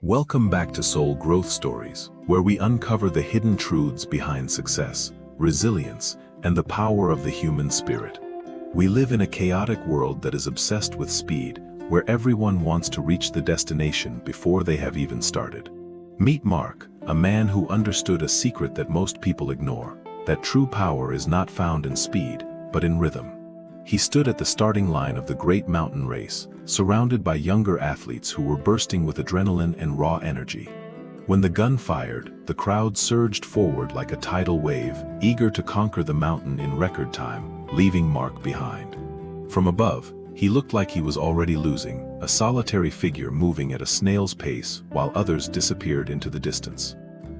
Welcome back to Soul Growth Stories, where we uncover the hidden truths behind success, resilience, and the power of the human spirit. We live in a chaotic world that is obsessed with speed, where everyone wants to reach the destination before they have even started. Meet Mark, a man who understood a secret that most people ignore, that true power is not found in speed, but in rhythm. He stood at the starting line of the great mountain race, surrounded by younger athletes who were bursting with adrenaline and raw energy. When the gun fired, the crowd surged forward like a tidal wave, eager to conquer the mountain in record time, leaving Mark behind. From above, he looked like he was already losing, a solitary figure moving at a snail's pace while others disappeared into the distance.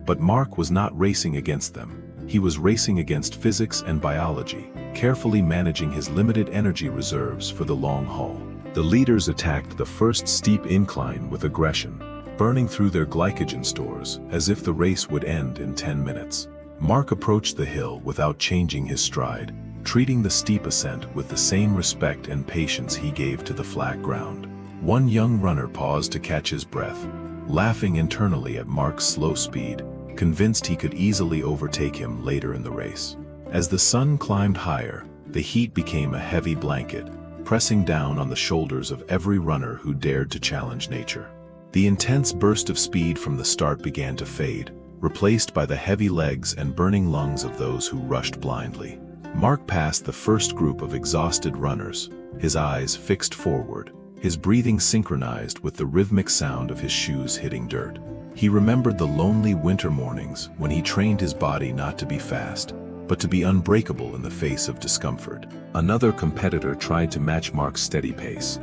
But Mark was not racing against them. He was racing against physics and biology, carefully managing his limited energy reserves for the long haul. The leaders attacked the first steep incline with aggression, burning through their glycogen stores as if the race would end in 10 minutes. Mark approached the hill without changing his stride, treating the steep ascent with the same respect and patience he gave to the flat ground. One young runner paused to catch his breath, laughing internally at Mark's slow speed, convinced he could easily overtake him later in the race. As the sun climbed higher, the heat became a heavy blanket, pressing down on the shoulders of every runner who dared to challenge nature. The intense burst of speed from the start began to fade, replaced by the heavy legs and burning lungs of those who rushed blindly. Mark passed the first group of exhausted runners, his eyes fixed forward, his breathing synchronized with the rhythmic sound of his shoes hitting dirt. He remembered the lonely winter mornings when he trained his body not to be fast, but to be unbreakable in the face of discomfort. Another competitor tried to match Mark's steady pace,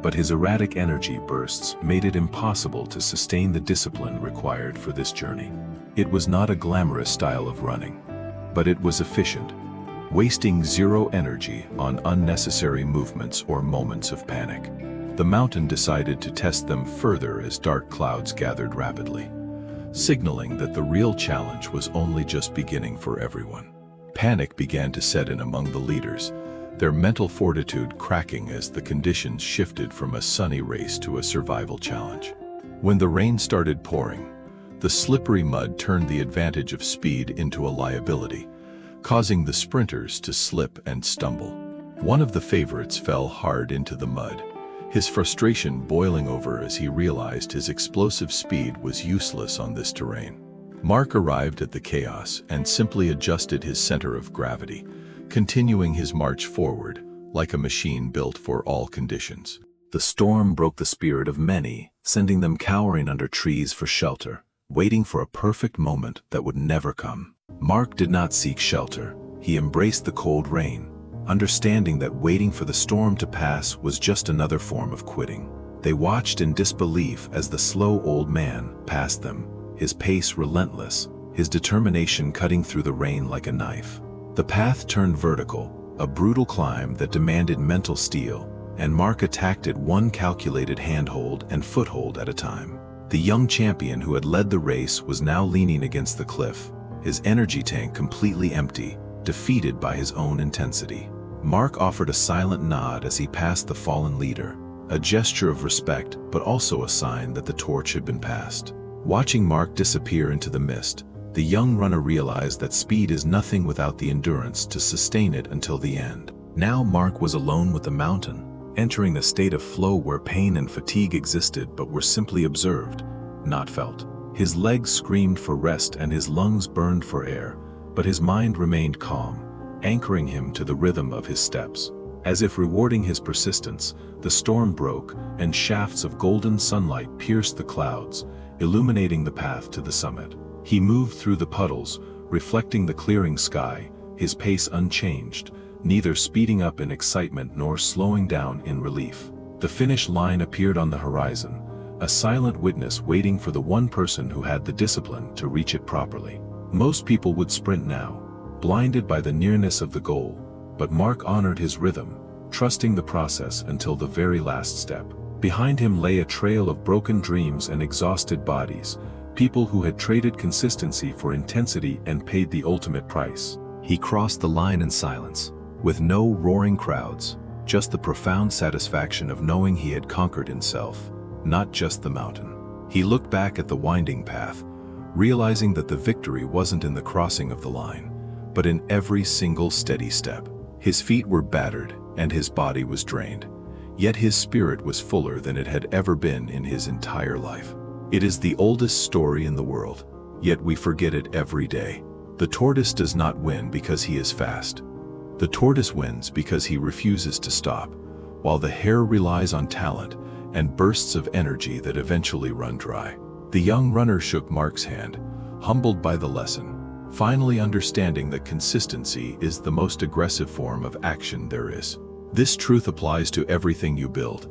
but his erratic energy bursts made it impossible to sustain the discipline required for this journey. It was not a glamorous style of running, but it was efficient, wasting zero energy on unnecessary movements or moments of panic. The mountain decided to test them further as dark clouds gathered rapidly, signaling that the real challenge was only just beginning for everyone. Panic began to set in among the leaders, their mental fortitude cracking as the conditions shifted from a sunny race to a survival challenge. When the rain started pouring, the slippery mud turned the advantage of speed into a liability, causing the sprinters to slip and stumble. One of the favorites fell hard into the mud, his frustration boiling over as he realized his explosive speed was useless on this terrain. Mark arrived at the chaos and simply adjusted his center of gravity, continuing his march forward, like a machine built for all conditions. The storm broke the spirit of many, sending them cowering under trees for shelter, waiting for a perfect moment that would never come. Mark did not seek shelter. He embraced the cold rain, understanding that waiting for the storm to pass was just another form of quitting. They watched in disbelief as the slow old man passed them, his pace relentless, his determination cutting through the rain like a knife. The path turned vertical, a brutal climb that demanded mental steel, and Mark attacked it one calculated handhold and foothold at a time. The young champion who had led the race was now leaning against the cliff, his energy tank completely empty, defeated by his own intensity. Mark offered a silent nod as he passed the fallen leader, a gesture of respect but also a sign that the torch had been passed. Watching Mark disappear into the mist, the young runner realized that speed is nothing without the endurance to sustain it until the end. Now Mark was alone with the mountain, entering a state of flow where pain and fatigue existed but were simply observed, not felt. His legs screamed for rest and his lungs burned for air, but his mind remained calm, anchoring him to the rhythm of his steps. As if rewarding his persistence, the storm broke and shafts of golden sunlight pierced the clouds, illuminating the path to the summit. He moved through the puddles, reflecting the clearing sky, his pace unchanged, neither speeding up in excitement nor slowing down in relief. The finish line appeared on the horizon, a silent witness waiting for the one person who had the discipline to reach it properly. Most people would sprint now, blinded by the nearness of the goal, but Mark honored his rhythm, trusting the process until the very last step. Behind him lay a trail of broken dreams and exhausted bodies, people who had traded consistency for intensity and paid the ultimate price. He crossed the line in silence, with no roaring crowds, just the profound satisfaction of knowing he had conquered himself, not just the mountain. He looked back at the winding path, realizing that the victory wasn't in the crossing of the line, but in every single steady step. His feet were battered and his body was drained, yet his spirit was fuller than it had ever been in his entire life. It is the oldest story in the world, yet we forget it every day. The tortoise does not win because he is fast. The tortoise wins because he refuses to stop, while the hare relies on talent and bursts of energy that eventually run dry. The young runner shook Mark's hand, humbled by the lesson, finally understanding that consistency is the most aggressive form of action there is. This truth applies to everything you build,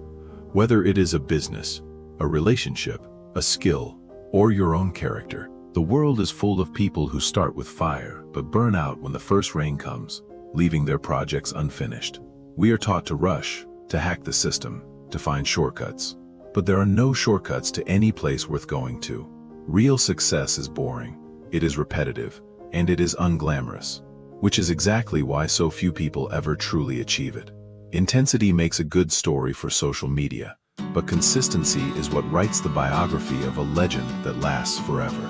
whether it is a business, a relationship, a skill, or your own character. The world is full of people who start with fire but burn out when the first rain comes, leaving their projects unfinished. We are taught to rush, to hack the system, to find shortcuts. But there are no shortcuts to any place worth going to. Real success is boring, it is repetitive, and it is unglamorous, which is exactly why so few people ever truly achieve it. Intensity makes a good story for social media, but consistency is what writes the biography of a legend that lasts forever.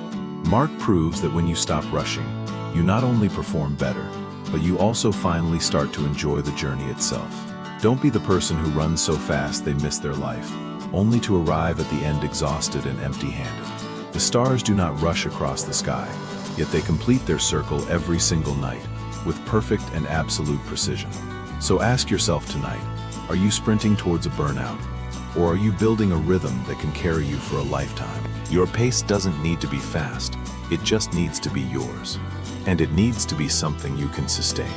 Mark proves that when you stop rushing, you not only perform better, but you also finally start to enjoy the journey itself. Don't be the person who runs so fast they miss their life, only to arrive at the end exhausted and empty-handed. The stars do not rush across the sky, yet they complete their circle every single night, with perfect and absolute precision. So ask yourself tonight, are you sprinting towards a burnout? Or are you building a rhythm that can carry you for a lifetime? Your pace doesn't need to be fast, it just needs to be yours. And it needs to be something you can sustain.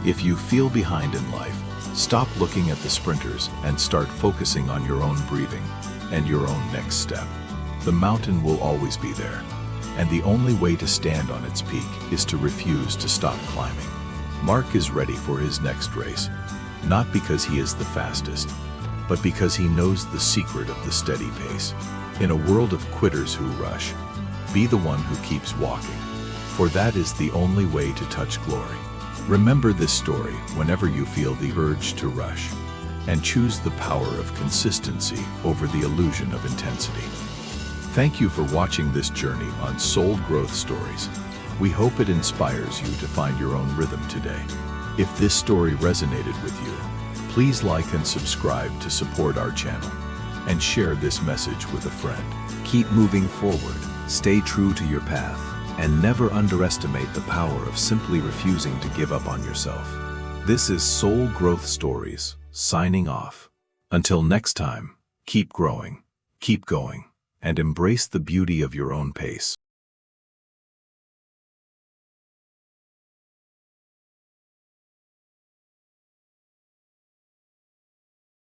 If you feel behind in life, stop looking at the sprinters and start focusing on your own breathing and your own next step. The mountain will always be there, and the only way to stand on its peak is to refuse to stop climbing. Mark is ready for his next race, not because he is the fastest, but because he knows the secret of the steady pace. In a world of quitters who rush, be the one who keeps walking, for that is the only way to touch glory. Remember this story whenever you feel the urge to rush, and choose the power of consistency over the illusion of intensity. Thank you for watching this journey on Soul Growth Stories. We hope it inspires you to find your own rhythm today. If this story resonated with you, please like and subscribe to support our channel, and share this message with a friend. Keep moving forward, stay true to your path, and never underestimate the power of simply refusing to give up on yourself. This is Soul Growth Stories, signing off. Until next time, keep growing, keep going, and embrace the beauty of your own pace.